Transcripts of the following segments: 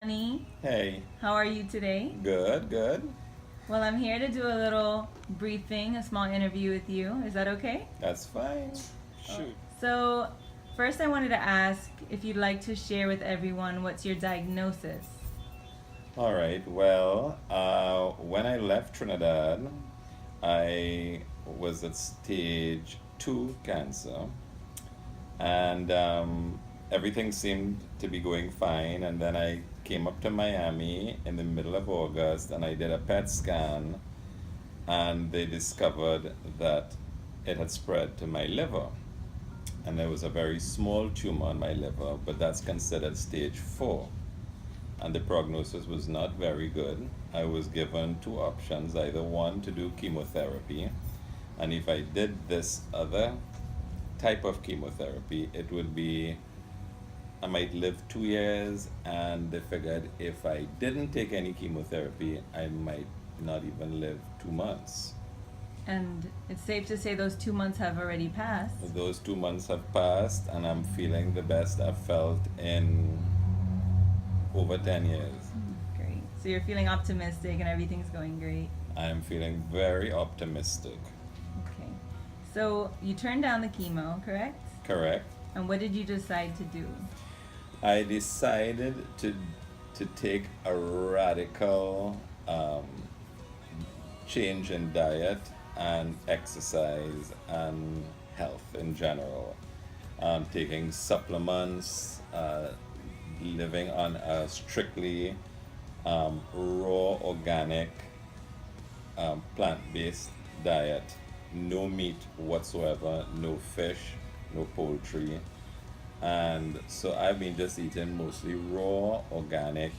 Johnny, Hey, how are you today? good, good. Well, I'm here to do a little briefing, a small interview with you. Is that okay? That's fine. Shoot. So, first, I wanted to ask if you'd like to share with everyone what's your diagnosis. All right. Well, when I left Trinidad, I was at stage 2 cancer, and everything seemed to be going fine. And then I came up to Miami in the middle of August, and I did a PET scan, and they discovered that it had spread to my liver. And there was a very small tumor on my liver, but that's considered stage 4. And the prognosis was not very good. I was given two options, either one to do chemotherapy, and if I did this other type of chemotherapy, it would be I might live 2 years, and they figured if I didn't take any chemotherapy, I might not even live 2 months. And it's safe to say those 2 months have already passed. Those 2 months have passed, and I'm feeling the best I've felt in over 10 years. Great. So, you're feeling optimistic and everything's going great. I am feeling very optimistic. Okay. So, you turned down the chemo, correct? Correct. And what did you decide to do? I decided to take a radical change in diet and exercise and health in general. Taking supplements, living on a strictly raw, organic, plant-based diet. No meat whatsoever, no fish, no poultry. And so I've been just eating mostly raw, organic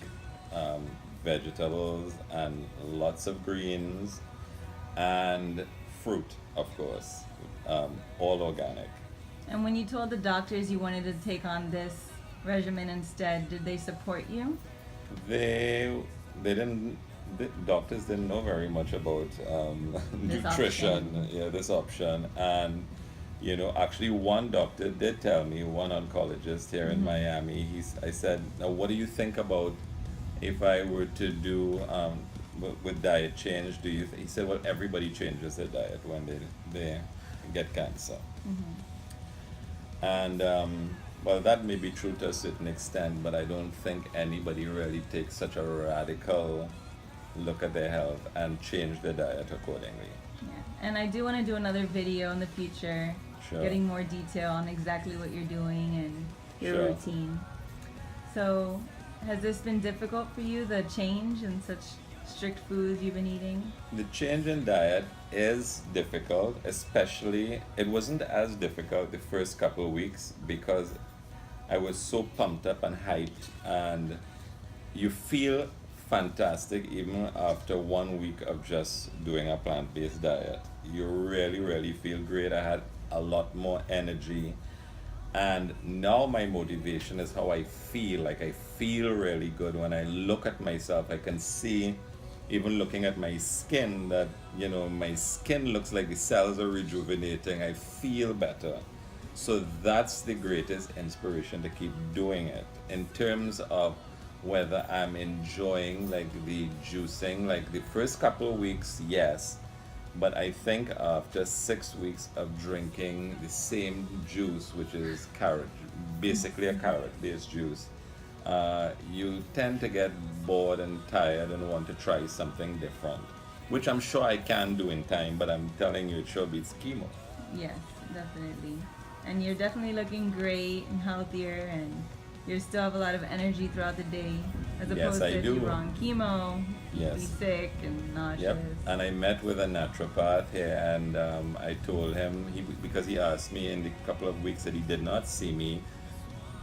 vegetables and lots of greens and fruit, of course, all organic. And when you told the doctors you wanted to take on this regimen instead, did they support you? They didn't. The doctors didn't know very much about This nutrition. option. Yeah, this option, and actually, one doctor did tell me, one oncologist here in Miami. I said, "Now, what do you think about if I were to do with diet change? Do you?" He said, "Well, everybody changes their diet when they get cancer." And well, that may be true to a certain extent, but I don't think anybody really takes such a radical look at their health and change their diet accordingly. Yeah. And I do want to do another video in the future, Sure. getting more detail on exactly what you're doing and your Sure. routine. So, has this been difficult for you, the change in such strict foods you've been eating? The change in diet is difficult, especially it wasn't as difficult the first couple of weeks because I was so pumped up and hyped, and you feel fantastic even after 1 week of just doing a plant-based diet. You really, really feel great. I had a lot more energy, and now my motivation is how I feel. Like, I feel really good when I look at myself. I can see, even looking at my skin, that my skin looks like the cells are rejuvenating. I feel better. So that's the greatest inspiration to keep doing it. In terms of whether I'm enjoying like the juicing, like the first couple of weeks, yes. But I think after 6 weeks of drinking the same juice, which is carrot, basically a carrot-based juice, you tend to get bored and tired and want to try something different, which I'm sure I can do in time, but I'm telling you, it sure beats chemo. Yes, definitely. And you're definitely looking great and healthier, and you still have a lot of energy throughout the day, as Yes, opposed I to if do. you were on chemo, you'd be Yes. sick and nauseous. Yep. And I met with a naturopath here, and I told him, because he asked me in the couple of weeks that he did not see me,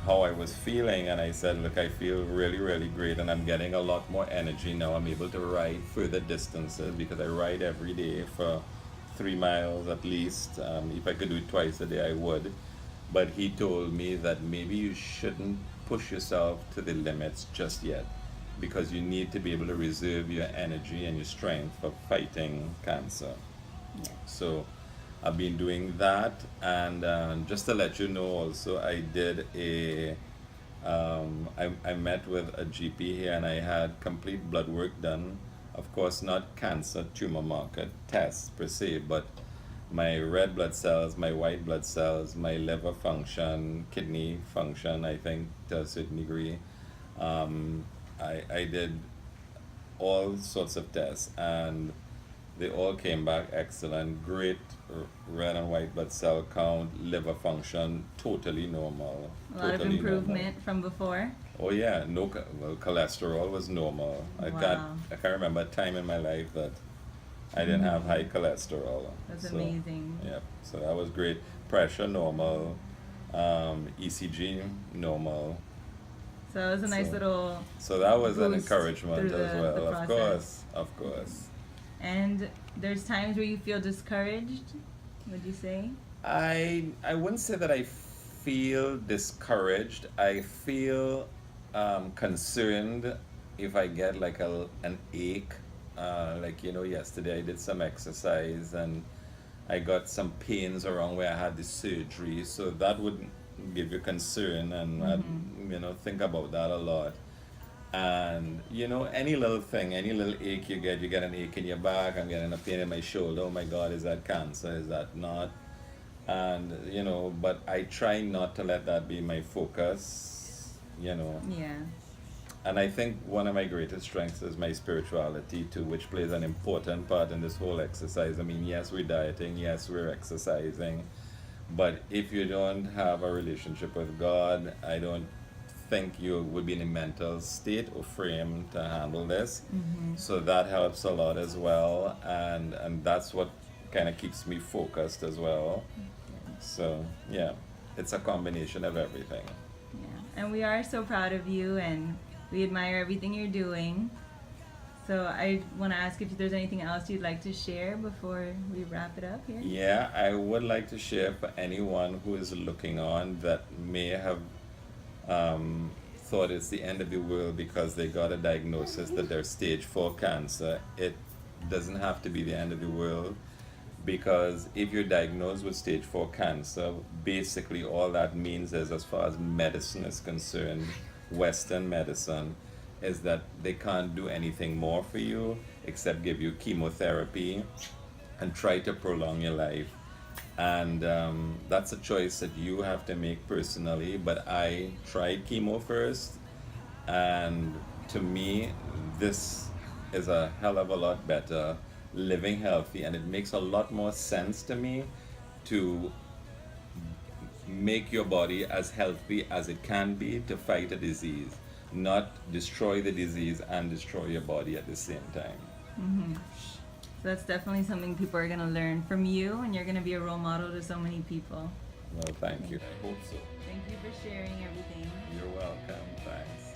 how I was feeling, and I said, look, I feel really, really great, and I'm getting a lot more energy now. I'm able to ride further distances because I ride every day for 3 miles at least. If I could do it twice a day, I would. But he told me that maybe you shouldn't push yourself to the limits just yet, because you need to be able to reserve your energy and your strength for fighting cancer. Yes. So I've been doing that, and just to let you know also, I did a I met with a GP here and I had complete blood work done. Of course, not cancer tumor marker tests per se, but my red blood cells, my white blood cells, my liver function, kidney function, I think to a certain degree. Um, I did all sorts of tests and they all came back excellent. Great red and white blood cell count, liver function, totally normal. A lot of Totally normal. improvement from before. Oh yeah, no, well, cholesterol was normal. Wow. I can't remember a time in my life that I didn't have high cholesterol. That's So, amazing. yeah, so that was great. Pressure normal, ECG normal. So it was a nice So- little So that was an boost encouragement through as the well. Of process. course, of course. And there's times where you feel discouraged, would you say? I wouldn't say that I feel discouraged. I feel concerned if I get like an ache. Like yesterday I did some exercise and I got some pains around where I had the surgery, so that would give you concern, and I'd think about that a lot. And any little thing, any little ache you get an ache in your back, I'm getting a pain in my shoulder. Oh my God, is that cancer? Is that not? And but I try not to let that be my focus. Yeah. And I think one of my greatest strengths is my spirituality too, which plays an important part in this whole exercise. I mean, yes, we're dieting, yes, we're exercising, but if you don't have a relationship with God, I don't think you would be in a mental state or frame to handle this. So that helps a lot as well, and that's what kind of keeps me focused as well. So yeah, it's a combination of everything. Yeah. And we are so proud of you and we admire everything you're doing. So I want to ask if there's anything else you'd like to share before we wrap it up here. Yeah, I would like to share for anyone who is looking on that may have thought it's the end of the world because they got a diagnosis that they're stage 4 cancer. It doesn't have to be the end of the world, because if you're diagnosed with stage 4 cancer, basically all that means is, as far as medicine is concerned, Western medicine, is that they can't do anything more for you except give you chemotherapy and try to prolong your life. And that's a choice that you have to make personally. But I tried chemo first, and to me, this is a hell of a lot better, living healthy, and it makes a lot more sense to me to make your body as healthy as it can be to fight a disease, not destroy the disease and destroy your body at the same time. So that's definitely something people are going to learn from you, and you're going to be a role model to so many people. Well, thank you. I hope so. Thank you for sharing everything. You're welcome. Thanks.